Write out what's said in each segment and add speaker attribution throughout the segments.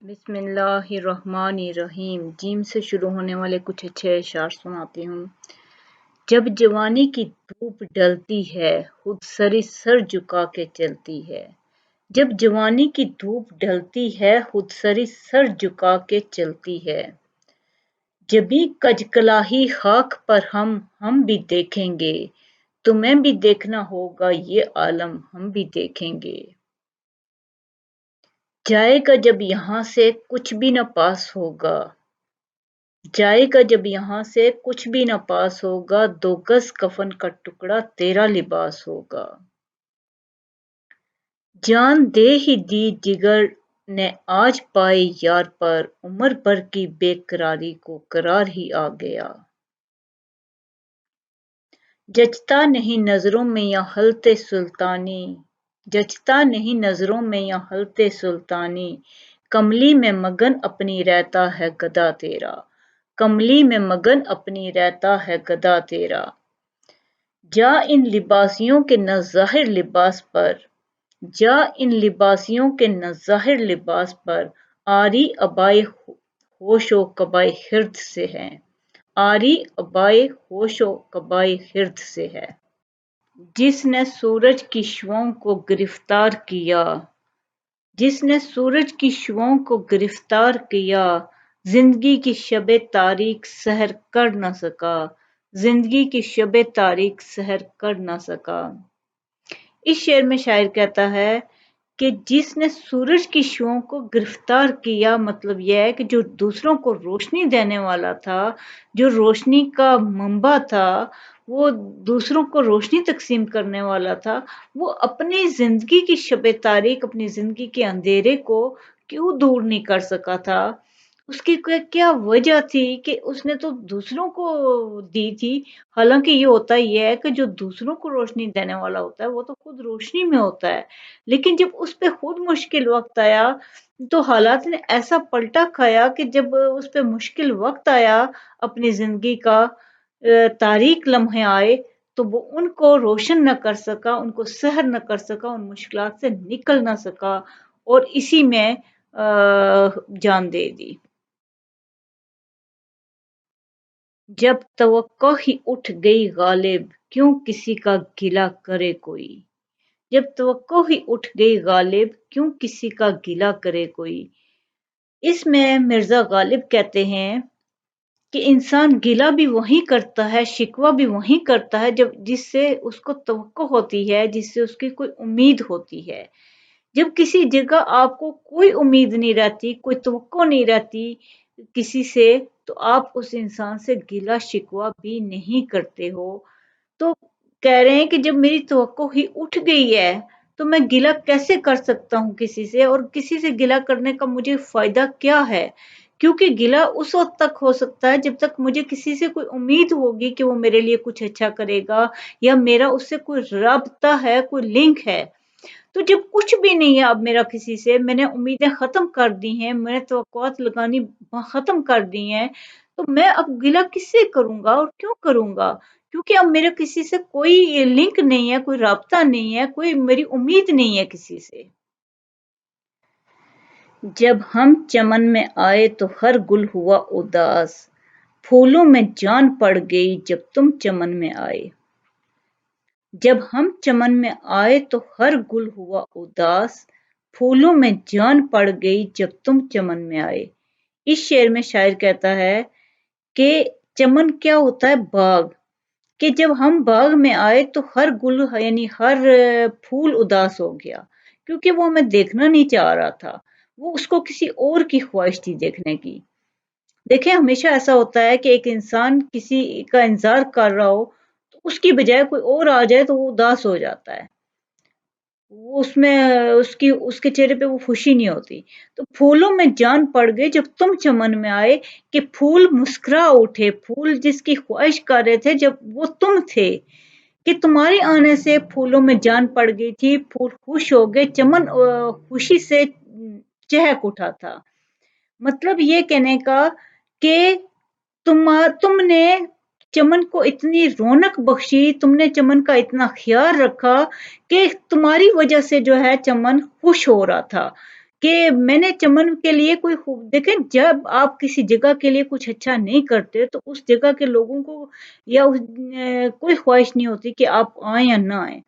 Speaker 1: بسم اللہ الرحمن الرحیم جیم سے شروع ہونے والے کچھ اچھے اشعار سناتی ہوں۔ جب جوانی کی دھوپ ڈھلتی ہے خود سری سر جھکا کے چلتی ہے۔ جب جوانی کی دھوپ ڈھلتی ہے خود سری سر جھکا کے چلتی ہے۔ جبیں کج کلاہی خاک پر ہم بھی دیکھیں گے، تمہیں بھی دیکھنا ہوگا یہ عالم ہم بھی دیکھیں گے۔ جائے گا جب یہاں سے کچھ بھی نہ پاس ہوگا، جائے گا جب یہاں سے کچھ بھی نہ پاس ہوگا، دو گز کفن کا ٹکڑا تیرا لباس ہوگا۔ جان دے ہی دی جگر نے آج پائے یار پر، عمر بھر کی بے قراری کو قرار ہی آ گیا۔ جچتا نہیں نظروں میں یا حالت سلطانی، جچتا نہیں نظروں میں یا حالت سلطانی، کملی میں مگن اپنی رہتا ہے گدا تیرا، کملی میں مگن اپنی رہتا ہے گدا تیرا۔ جا ان لباسیوں کے نہ ظاہر لباس پر، جا ان لباسیوں کے نہ ظاہر لباس پر، آری عبائے ہوش و قبائے خرد سے ہے، آری عبائے ہوش و قبائے خرد سے ہے۔ جس نے سورج کی شعاعوں کو گرفتار کیا، جس نے سورج کی شعاعوں کو گرفتار کیا، زندگی کی شب تاریک سحر کر نہ سکا، زندگی کی شب تاریک سحر کر نہ سکا۔ اس شعر میں شاعر کہتا ہے کہ جس نے سورج کی شعاعوں کو گرفتار کیا، مطلب یہ ہے کہ جو دوسروں کو روشنی دینے والا تھا، جو روشنی کا منبع تھا، وہ دوسروں کو روشنی تقسیم کرنے والا تھا، وہ اپنی زندگی کی شب تاریک، اپنی زندگی کے اندھیرے کو کیوں دور نہیں کر سکا تھا؟ اس کی کیا وجہ تھی کہ اس نے تو دوسروں کو دی تھی۔ حالانکہ یہ ہے کہ جو دوسروں کو روشنی دینے والا ہوتا ہے وہ تو خود روشنی میں ہوتا ہے، لیکن جب اس پہ خود مشکل وقت آیا تو حالات نے ایسا پلٹا کھایا کہ جب اس پہ مشکل وقت آیا اپنی زندگی کا، تاریک لمحے آئے، تو وہ ان کو روشن نہ کر سکا، ان کو سحر نہ کر سکا، ان مشکلات سے نکل نہ سکا اور اسی میں جان دے دی۔ جب توقع ہی اٹھ گئی غالب، کیوں کسی کا گلہ کرے کوئی، جب توقع ہی اٹھ گئی غالب، کیوں کسی کا گلہ کرے کوئی۔ اس میں مرزا غالب کہتے ہیں کہ انسان گلہ بھی وہی کرتا ہے، شکوہ بھی وہی کرتا ہے جس سے اس کو توقع ہوتی ہے، جس سے اس کی کوئی امید ہوتی ہے۔ جب کسی جگہ آپ کو کوئی امید نہیں رہتی، کوئی توقع نہیں رہتی کسی سے، تو آپ اس انسان سے گلہ شکوہ بھی نہیں کرتے ہو۔ تو کہہ رہے ہیں کہ جب میری توقع ہی اٹھ گئی ہے تو میں گلہ کیسے کر سکتا ہوں کسی سے، اور کسی سے گلہ کرنے کا مجھے فائدہ کیا ہے؟ کیونکہ گلہ اس وقت تک ہو سکتا ہے جب تک مجھے کسی سے کوئی امید ہوگی کہ وہ میرے لیے کچھ اچھا کرے گا، یا میرا اس سے کوئی رابطہ ہے، کوئی لنک ہے۔ تو جب کچھ بھی نہیں ہے اب میرا کسی سے، میں نے امیدیں ختم کر دی ہیں، میں نے توقعات لگانی ختم کر دی ہیں، تو میں اب گلہ کس سے کروں گا اور کیوں کروں گا؟ کیونکہ اب میرا کسی سے کوئی لنک نہیں ہے، کوئی رابطہ نہیں ہے، کوئی میری امید نہیں ہے کسی سے۔ جب ہم چمن میں آئے تو ہر گل ہوا اداس، پھولوں میں جان پڑ گئی جب تم چمن میں آئے۔ جب ہم چمن میں آئے تو ہر گل ہوا اداس، پھولوں میں جان پڑ گئی جب تم چمن میں آئے۔ اس شعر میں شاعر کہتا ہے کہ چمن کیا ہوتا ہے؟ باغ، کہ جب ہم باغ میں آئے تو ہر گل یعنی ہر پھول اداس ہو گیا، کیونکہ وہ ہمیں دیکھنا نہیں چاہ رہا تھا، وہ اس کو کسی اور کی خواہش تھی دیکھنے کی۔ دیکھیں ہمیشہ ایسا ہوتا ہے کہ ایک انسان کسی کا انتظار کر رہا ہو تو اس کی بجائے کوئی اور آ جائے تو وہ اداس ہو جاتا ہے، وہ اس کے چہرے پہ وہ خوشی نہیں ہوتی۔ تو پھولوں میں جان پڑ گئی جب تم چمن میں آئے، کہ پھول مسکرا اٹھے، پھول جس کی خواہش کر رہے تھے جب وہ تم تھے، کہ تمہارے آنے سے پھولوں میں جان پڑ گئی تھی، پھول خوش ہو گئے، چمن خوشی سے چہک اٹھا تھا۔ مطلب یہ کہنے کا کہ تم نے چمن کو اتنی رونق بخشی، تم نے چمن کا اتنا خیال رکھا کہ تمہاری وجہ سے جو ہے چمن خوش ہو رہا تھا، کہ میں نے چمن کے لیے کوئی خوب دیکھیں جب آپ کسی جگہ کے لیے کچھ اچھا نہیں کرتے تو اس جگہ کے لوگوں کو یا کوئی خواہش نہیں ہوتی کہ آپ آئیں یا نہ آئیں.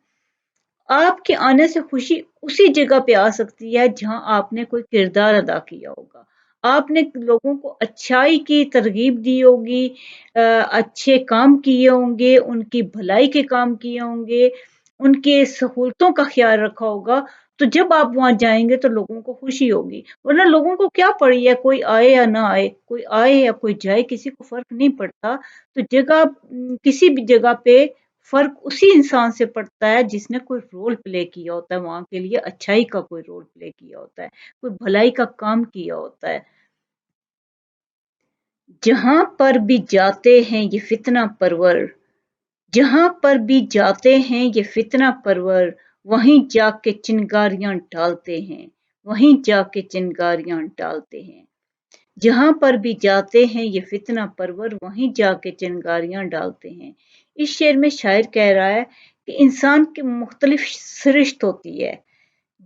Speaker 1: آپ کے آنے سے خوشی اسی جگہ پہ آ سکتی ہے جہاں آپ نے کوئی کردار ادا کیا ہوگا. آپ نے لوگوں کو اچھائی کی ترغیب دی ہوگی، اچھے کام کیے ہوں گے، ان کی بھلائی کے کام کیے ہوں گے، ان کے سہولتوں کا خیال رکھا ہوگا، تو جب آپ وہاں جائیں گے تو لوگوں کو خوشی ہوگی. ورنہ لوگوں کو کیا پڑی ہے کوئی آئے یا نہ آئے، کوئی آئے یا کوئی جائے کسی کو فرق نہیں پڑتا. تو جگہ کسی بھی جگہ پہ فرق اسی انسان سے پڑتا ہے جس نے کوئی رول پلے کیا ہوتا ہے وہاں کے لیے، اچھائی کا کوئی رول پلے کیا ہوتا ہے، کوئی بھلائی کا کام کیا ہوتا ہے. جہاں پر بھی جاتے ہیں یہ فتنہ پرور، جہاں پر بھی جاتے ہیں یہ فتنہ پرور، وہیں جا کے چنگاریاں ڈالتے ہیں، وہیں جا کے چنگاریاں ڈالتے ہیں. جہاں پر بھی جاتے ہیں یہ فتنہ پرور، وہیں جا کے چنگاریاں ڈالتے ہیں. اس شعر میں شاعر کہہ رہا ہے کہ انسان کی مختلف سرشت ہوتی ہے.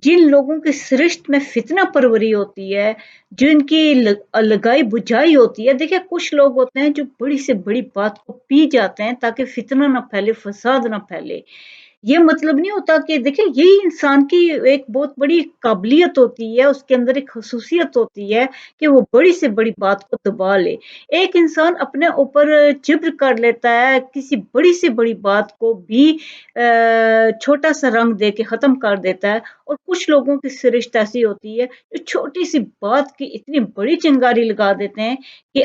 Speaker 1: جن لوگوں کی سرشت میں فتنہ پروری ہوتی ہے، جن کی لگائی بجھائی ہوتی ہے، دیکھیں کچھ لوگ ہوتے ہیں جو بڑی سے بڑی بات کو پی جاتے ہیں تاکہ فتنہ نہ پھیلے، فساد نہ پھیلے. یہ مطلب نہیں ہوتا کہ دیکھیں یہی انسان کی ایک بہت بڑی قابلیت ہوتی ہے، اس کے اندر ایک خصوصیت ہوتی ہے کہ وہ بڑی سے بڑی بات کو دبا لے. ایک انسان اپنے اوپر جبر کر لیتا ہے کسی بڑی سے بڑی بات کو بھی چھوٹا سا رنگ دے کے ختم کر دیتا ہے. اور کچھ لوگوں کی سرشت ایسی ہوتی ہے جو چھوٹی سی بات کی اتنی بڑی چنگاری لگا دیتے ہیں کہ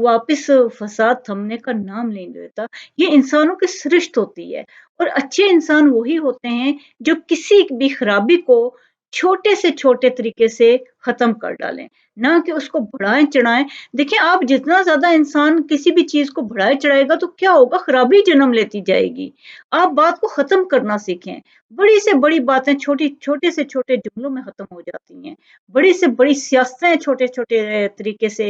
Speaker 1: واپس فساد تھمنے کا نام نہیں لیتا. یہ انسانوں کی سرشت ہوتی ہے. اور اچھے انسان وہی ہوتے ہیں جو کسی بھی خرابی کو چھوٹے سے چھوٹے طریقے سے ختم کر ڈالیں، نہ کہ اس کو بڑھائیں چڑھائیں. دیکھیں آپ جتنا زیادہ انسان کسی بھی چیز کو بڑھائے چڑھائے گا تو کیا ہوگا، خرابی جنم لیتی جائے گی. آپ بات کو ختم کرنا سیکھیں. بڑی سے بڑی باتیں چھوٹے سے چھوٹے جملوں میں ختم ہو جاتی ہیں. بڑی سے بڑی سیاستیں چھوٹے چھوٹے طریقے سے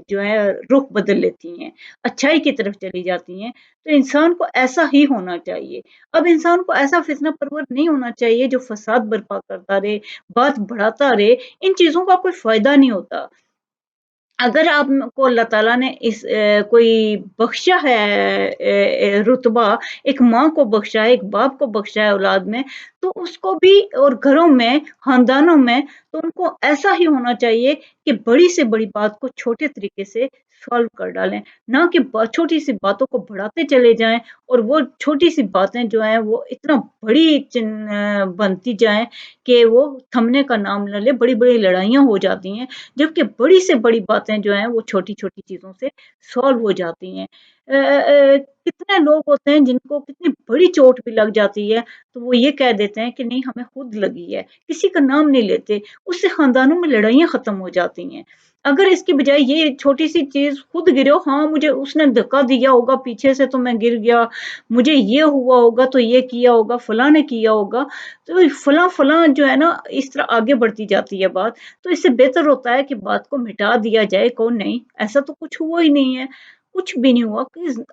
Speaker 1: جو ہے رخ بدل لیتی ہیں، اچھائی کی طرف چلی جاتی ہیں. تو انسان کو ایسا ہی ہونا چاہیے. اب انسان کو ایسا فتنہ پرور نہیں ہونا چاہیے جو فساد برپا کرتا رہے، بات بڑھاتا رہے. ان چیزوں کا کوئی فائدہ نہیں ہوتا. اگر آپ کو اللہ تعالیٰ نے اس کوئی بخشا ہے رتبہ، ایک ماں کو بخشا ہے، ایک باپ کو بخشا ہے اولاد میں، تو اس کو بھی اور گھروں میں، خاندانوں میں، تو ان کو ایسا ہی ہونا چاہیے کہ بڑی سے بڑی بات کو چھوٹے طریقے سے سالو کر ڈالیں، نہ کہ چھوٹی سی باتوں کو بڑھاتے چلے جائیں اور وہ چھوٹی سی باتیں جو ہیں وہ اتنا بڑی بنتی جائیں کہ وہ تھمنے کا نام نہ لے. بڑی بڑی لڑائیاں ہو جاتی ہیں، جبکہ بڑی سے بڑی باتیں جو ہیں وہ چھوٹی چھوٹی چیزوں سے سالو ہو جاتی ہیں. کتنے لوگ ہوتے ہیں جن کو کتنی بڑی چوٹ بھی لگ جاتی ہے تو وہ یہ کہہ دیتے ہیں کہ نہیں ہمیں خود لگی ہے، کسی کا نام نہیں لیتے. اس سے خاندانوں میں لڑائیاں ختم ہو جاتی ہیں. اگر اس کی بجائے یہ چھوٹی سی چیز خود گرو، ہاں مجھے اس نے دھکا دیا ہوگا پیچھے سے تو میں گر گیا، مجھے یہ ہوا ہوگا تو یہ کیا ہوگا، فلاں نے کیا ہوگا، تو فلاں فلاں جو ہے نا اس طرح آگے بڑھتی جاتی ہے بات. تو اس سے بہتر ہوتا ہے کہ بات کو مٹا دیا جائے. کون نہیں، ایسا تو کچھ ہوا ہی نہیں ہے، کچھ بھی نہیں ہوا،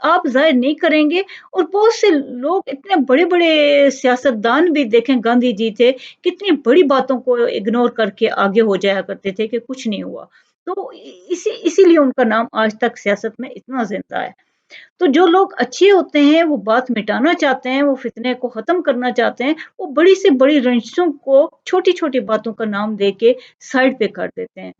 Speaker 1: آپ ظاہر نہیں کریں گے. اور بہت سے لوگ اتنے بڑے بڑے سیاستدان بھی دیکھیں، گاندھی جی تھے، کتنی بڑی باتوں کو اگنور کر کے آگے ہو جایا کرتے تھے کہ کچھ نہیں ہوا. تو اسی لیے ان کا نام آج تک سیاست میں اتنا زندہ ہے. تو جو لوگ اچھے ہوتے ہیں وہ بات مٹانا چاہتے ہیں، وہ فتنے کو ختم کرنا چاہتے ہیں، وہ بڑی سے بڑی رنجشوں کو چھوٹی چھوٹی باتوں کا نام دے کے سائڈ پہ کر دیتے ہیں.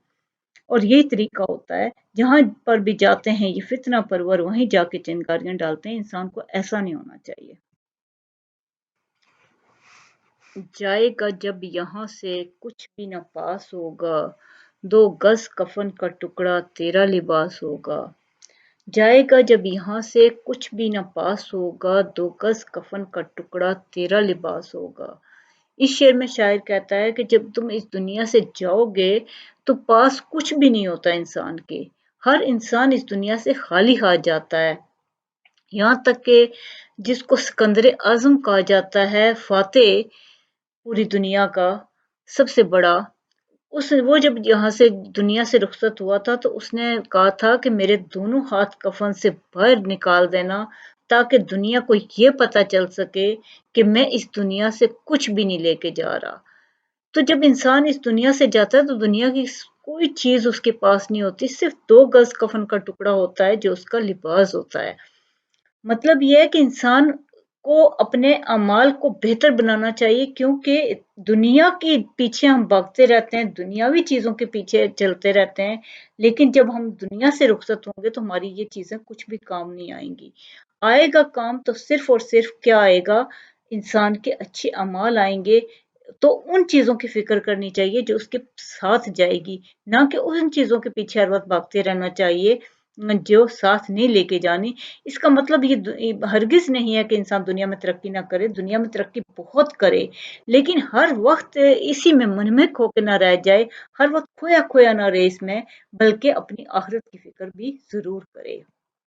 Speaker 1: اور یہی طریقہ ہوتا ہے جہاں پر بھی جاتے ہیں یہ فتنہ پرور، وہیں جا کے چنگاریاں ڈالتے ہیں. انسان کو ایسا نہیں ہونا چاہیے. جائے گا جب یہاں سے کچھ بھی نہ پاس ہوگا، 2 گز کفن کا ٹکڑا تیرا لباس ہوگا. جائے گا جب یہاں سے کچھ بھی نہ پاس ہوگا، 2 گز کفن کا ٹکڑا تیرا لباس ہوگا. اس شعر میں شاعر کہتا ہے کہ جب تم اس دنیا سے جاؤ گے تو پاس کچھ بھی نہیں ہوتا انسان کے. ہر انسان اس دنیا سے خالی ہاتھ جاتا ہے. یہاں تک کہ جس کو سکندر اعظم کہا جاتا ہے، فاتح پوری دنیا کا سب سے بڑا، وہ جب یہاں سے دنیا سے رخصت ہوا تھا تو اس نے کہا تھا کہ میرے دونوں ہاتھ کفن سے باہر نکال دینا تاکہ دنیا کو یہ پتا چل سکے کہ میں اس دنیا سے کچھ بھی نہیں لے کے جا رہا. تو جب انسان اس دنیا سے جاتا ہے تو دنیا کی کوئی چیز اس کے پاس نہیں ہوتی، صرف 2 گز کفن کا ٹکڑا ہوتا ہے جو اس کا لباس ہوتا ہے۔ مطلب یہ ہے کہ انسان کو اپنے اعمال کو بہتر بنانا چاہیے، کیونکہ دنیا کے پیچھے ہم بھاگتے رہتے ہیں، دنیاوی چیزوں کے پیچھے چلتے رہتے ہیں، لیکن جب ہم دنیا سے رخصت ہوں گے تو ہماری یہ چیزیں کچھ بھی کام نہیں آئیں گی۔ آئے گا کام تو صرف اور صرف کیا آئے گا، انسان کے اچھے اعمال آئیں گے، تو ان چیزوں کی فکر کرنی چاہیے جو اس کے ساتھ جائے گی، نہ کہ ان چیزوں کے پیچھے ہر وقت بھاگتے رہنا چاہیے جو ساتھ نہیں لے کے جانی۔ اس کا مطلب یہ ہرگز نہیں ہے کہ انسان دنیا میں ترقی نہ کرے، دنیا میں ترقی بہت کرے، لیکن ہر وقت اسی میں منہمک ہو کے نہ رہ جائے، ہر وقت کھویا کھویا نہ رہے اس میں، بلکہ اپنی آخرت کی فکر بھی ضرور کرے۔